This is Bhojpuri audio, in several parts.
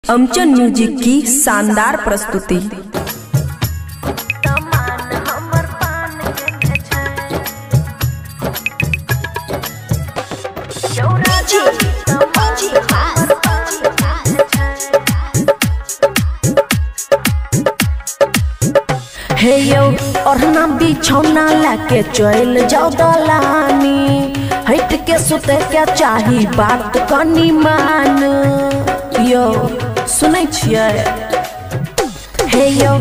अमचन म्यूजिक की शानदार प्रस्तुति। हे यो ओढ़ना बिछौना लाके चल जाओ दलानी, हट के सुते क्या चाही बात कनी मान। यो सुनै छियै? हे यो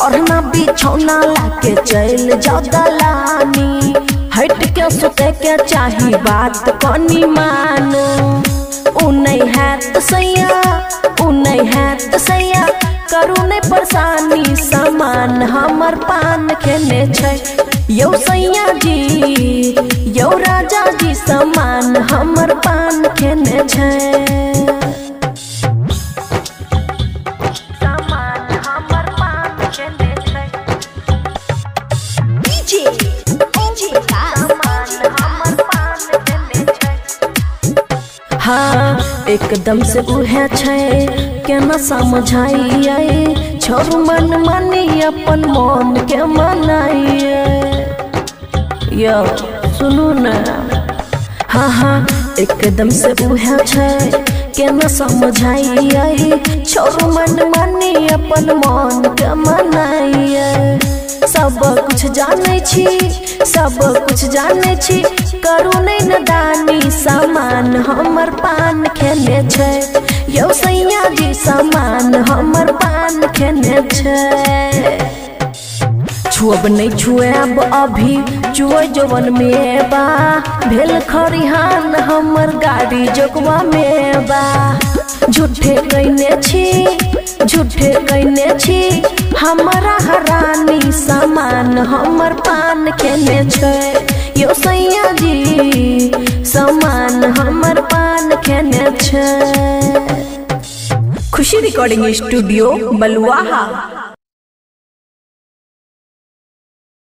ओढ़ना बिछौना लाके चल जाओ दलानी, हट के सुते क्या चाही बात कनी मान। उ नहीं है तो सैया, उ नहीं है तो सैया, करू नहीं परेशानी सामान हमर पान खेने छै। यो सैया जी, यो राजा जी, सामान हमर पान खेने छै। सामान हमर पान खेने छै। डीजे का सामान हमर पान खेने छै। हाँ एकदम से उहे छै, केना समझाइए छोरू मन मानी अपन मन के मनाइए। यो सुनू न, हाँ हाँ एकदम से उहे छै, केना समझाइए छोरू मन मानी अपन मन के मनाइए। सब कुछ जाने छी, सब कुछ जाने छी, करू नहीं नदानी सामान हमर पान खेने छै। यो सैया जी सामान हमर पान खेने छै। छुअब नहीं छुएब अभी चुए जवन में बा, भेल खरिहान हमर गाड़ी जोगवा में बा। झूठे कहने छी, झूठे कहने छी, हमारा हरानी सामान हमर पान खेने छै। यो सैया जी सामान हमर पान खेने छै। खुशी रिकॉर्डिंग स्टूडियो बलुआहा।